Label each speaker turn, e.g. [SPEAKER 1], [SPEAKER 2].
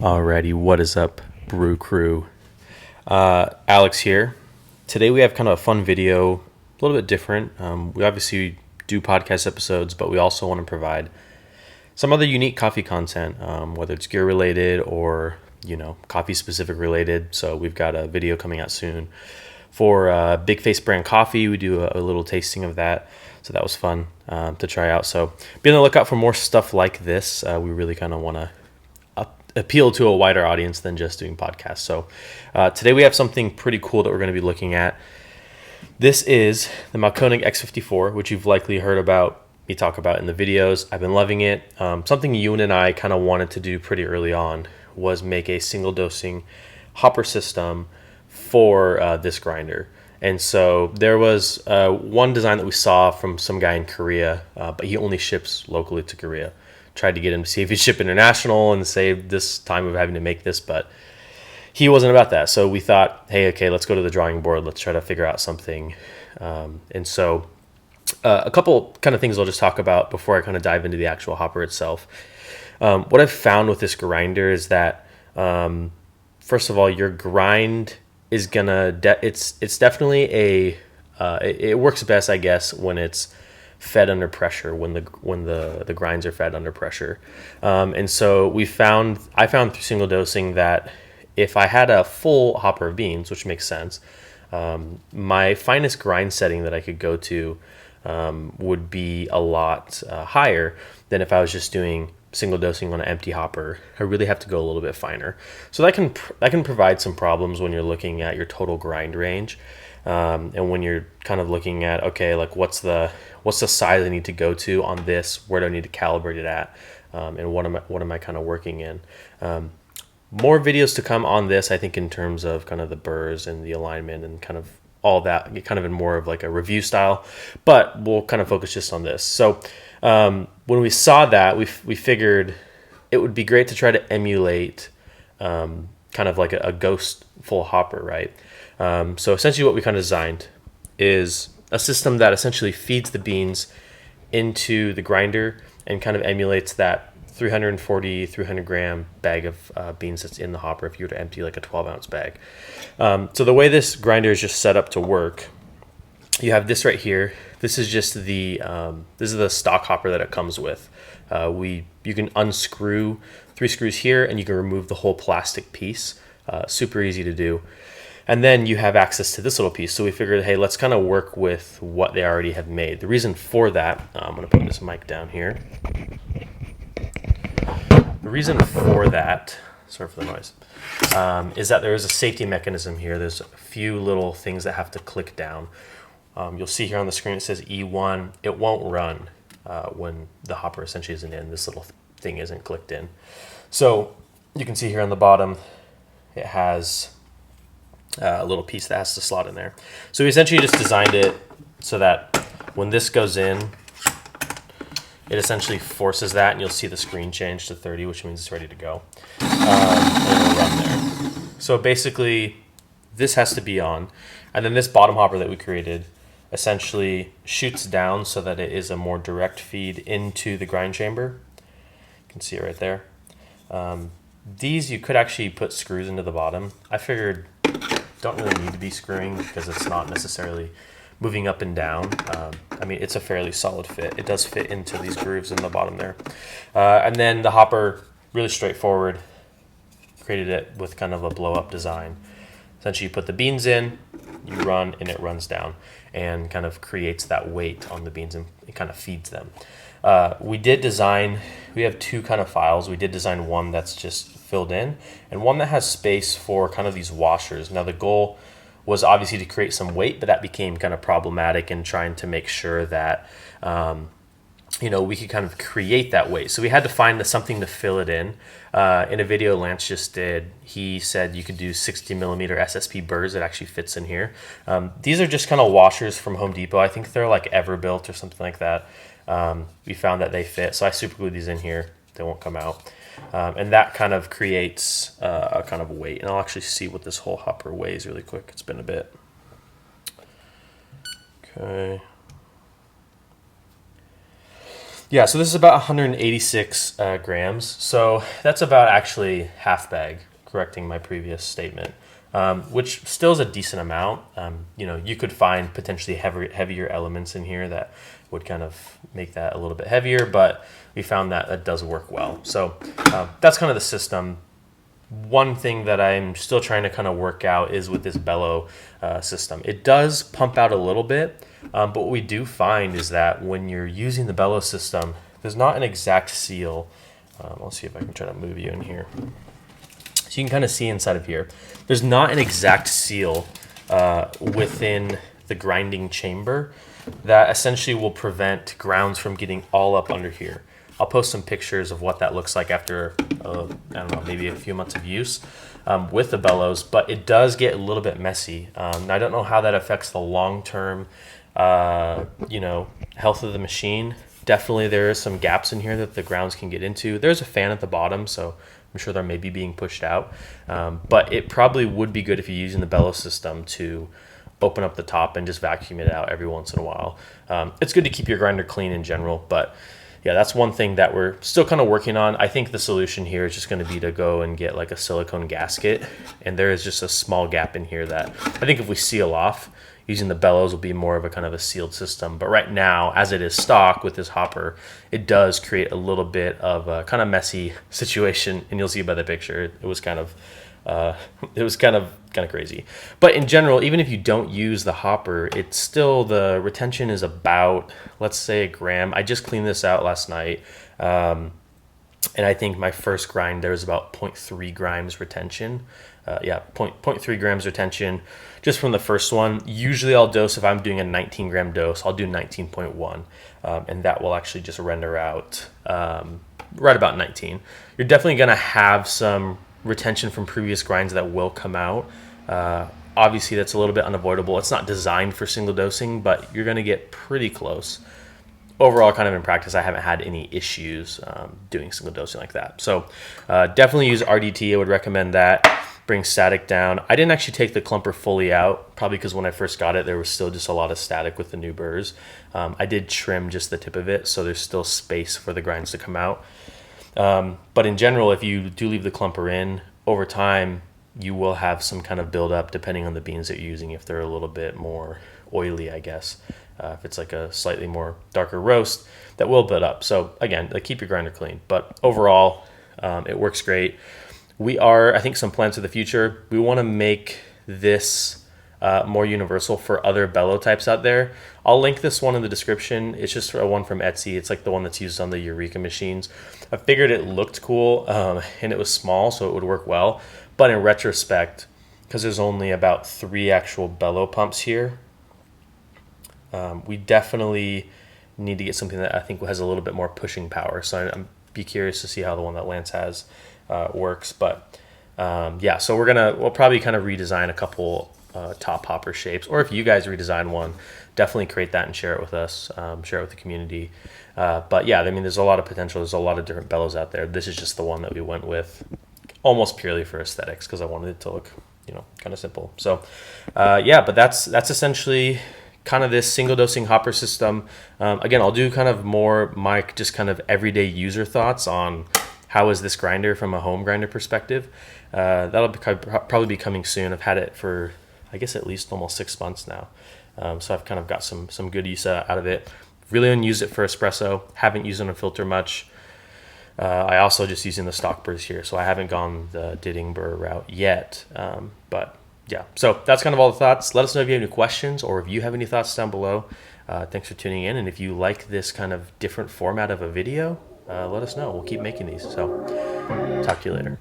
[SPEAKER 1] Alrighty, what is up, Brew Crew? Alex here. Today we have kind of a fun video, a little bit different. We obviously do podcast episodes, but we also want to provide some other unique coffee content, whether it's gear related or coffee specific related. So we've got a video coming out soon for Big Face brand coffee. We do a little tasting of that, so that was fun to try out. So be on the lookout for more stuff like this. We really kind of want to appeal to a wider audience than just doing podcasts. So today we have something pretty cool that we're going to be looking at. This is the Mahlkonig X54, which you've likely heard about me talk about in the videos. I've been loving it. Something Euan and I kind of wanted to do pretty early on was make a single dosing hopper system for this grinder. And so there was one design that we saw from some guy in Korea, but he only ships locally to Korea. Tried to get him to see if he'd ship international and save this time of having to make this, but he wasn't about that. So we thought, hey, okay, let's go to the drawing board. Let's try to figure out something. And so a couple kind of things I'll just talk about before I kind of dive into the actual hopper itself. What I've found with this grinder is that, first of all, your grind is gonna, it's definitely it works best, I guess, when it's fed under pressure, when the grinds are fed under pressure. And so I found through single dosing that if I had a full hopper of beans, which makes sense, my finest grind setting that I could go to would be a lot higher than if I was just doing single dosing on an empty hopper. I really have to go a little bit finer. So that can provide some problems when you're looking at your total grind range. And when you're kind of looking at, okay, like what's the size I need to go to on this? Where do I need to calibrate it at? And what am I kind of working in? More videos to come on this, I think, in terms of kind of the burrs and the alignment and kind of all that, kind of in more of like a review style, but we'll kind of focus just on this. So when we saw that, we figured it would be great to try to emulate kind of like a ghost full hopper, right? So essentially what we kind of designed is a system that essentially feeds the beans into the grinder and kind of emulates that 300 gram bag of beans that's in the hopper if you were to empty like a 12-ounce bag. So the way this grinder is just set up to work, you have this right here. This is just the stock hopper that it comes with. You can unscrew 3 screws here and you can remove the whole plastic piece. Super easy to do. And then you have access to this little piece. So we figured, hey, let's kind of work with what they already have made. The reason for that, I'm going to put this mic down here. The reason for that, sorry for the noise, is that there is a safety mechanism here. There's a few little things that have to click down. You'll see here on the screen it says E1. It won't run when the hopper essentially isn't in. This little thing isn't clicked in. So you can see here on the bottom, it has a little piece that has to slot in there. So we essentially just designed it so that when this goes in, it essentially forces that, and you'll see the screen change to 30, which means it's ready to go. And it'll run there. So basically, this has to be on. And then this bottom hopper that we created essentially shoots down so that it is a more direct feed into the grind chamber. You can see it right there. These, you could actually put screws into the bottom. I figured don't really need to be screwing because it's not necessarily moving up and down. I mean, it's a fairly solid fit. It does fit into these grooves in the bottom there. And then the hopper, really straightforward, created it with kind of a blow-up design. Essentially, you put the beans in, you run, and it runs down and kind of creates that weight on the beans and it kind of feeds them. We have 2 kind of files. We did design one that's just filled in and one that has space for kind of these washers. Now the goal was obviously to create some weight, but that became kind of problematic in trying to make sure that we could kind of create that weight. So we had to find something to fill it in. In a video Lance just did, he said you could do 60 millimeter SSP burrs. It actually fits in here. These are just kind of washers from Home Depot. I think they're like Everbuilt or something like that. We found that they fit, so I super glued these in here. They won't come out. And that kind of creates a kind of weight. And I'll actually see what this whole hopper weighs really quick. It's been a bit. Okay. Yeah, so this is about 186 grams. So that's about actually half bag, correcting my previous statement, which still is a decent amount. You could find potentially heavier elements in here that would kind of make that a little bit heavier, but we found that that does work well. So that's kind of the system. One thing that I'm still trying to kind of work out is with this bellow system. It does pump out a little bit, but what we do find is that when you're using the bellow system, there's not an exact seal. Let's see if I can try to move you in here. So you can kind of see inside of here. There's not an exact seal within the grinding chamber that essentially will prevent grounds from getting all up under here. I'll post some pictures of what that looks like after, I don't know, maybe a few months of use with the bellows, but it does get a little bit messy. I don't know how that affects the long-term, health of the machine. Definitely there are some gaps in here that the grounds can get into. There's a fan at the bottom, so I'm sure they're maybe being pushed out. But it probably would be good if you're using the bellow system to open up the top and just vacuum it out every once in a while. It's good to keep your grinder clean in general, but yeah, that's one thing that we're still kind of working on. I think the solution here is just going to be to go and get like a silicone gasket. And there is just a small gap in here that I think if we seal off, using the bellows will be more of a kind of a sealed system. But right now, as it is stock with this hopper, it does create a little bit of a kind of messy situation. And you'll see by the picture, it was kind of crazy. But in general, even if you don't use the hopper, it's still, the retention is about, let's say, a gram. I just cleaned this out last night. And I think my first grind, there was about 0.3 grams retention. 0.3 grams retention just from the first one. Usually I'll dose, if I'm doing a 19 gram dose, I'll do 19.1. And that will actually just render out right about 19. You're definitely going to have some retention from previous grinds that will come out. Obviously that's a little bit unavoidable. It's not designed for single dosing, but you're going to get pretty close. Overall, kind of in practice, I haven't had any issues doing single dosing like that. So definitely use RDT. I would recommend that. Bring static down. I didn't actually take the clumper fully out, probably because when I first got it, there was still just a lot of static with the new burrs. I did trim just the tip of it, so there's still space for the grinds to come out. But in general, if you do leave the clumper in, over time, you will have some kind of buildup depending on the beans that you're using, if they're a little bit more oily, I guess. If it's like a slightly more darker roast, that will build up. So again, like, keep your grinder clean. But overall, it works great. I think some plans for the future, we want to make this more universal for other bellow types out there. I'll link this one in the description. It's just a one from Etsy. It's like the one that's used on the Eureka machines. I figured it looked cool and it was small, so it would work well. But in retrospect, because there's only about 3 actual bellow pumps here, we definitely need to get something that I think has a little bit more pushing power. So I'm be curious to see how the one that Lance has works. But so we'll probably kind of redesign a couple top hopper shapes, or if you guys redesign one, definitely create that and share it with us, share it with the community. But yeah, I mean, there's a lot of potential. There's a lot of different bellows out there. This is just the one that we went with almost purely for aesthetics, because I wanted it to look, kind of simple. So but that's essentially kind of this single dosing hopper system. Again, I'll do kind of more just kind of everyday user thoughts on how is this grinder from a home grinder perspective. That'll probably be coming soon. I've had it for, I guess, at least almost 6 months now. So I've kind of got some good use out of it. Really only use it for espresso. Haven't used it on a filter much. I also just using the stock burrs here, so I haven't gone the Ditting burr route yet. But yeah, so that's kind of all the thoughts. Let us know if you have any questions or if you have any thoughts down below. Thanks for tuning in. And if you like this kind of different format of a video, let us know. We'll keep making these. So talk to you later.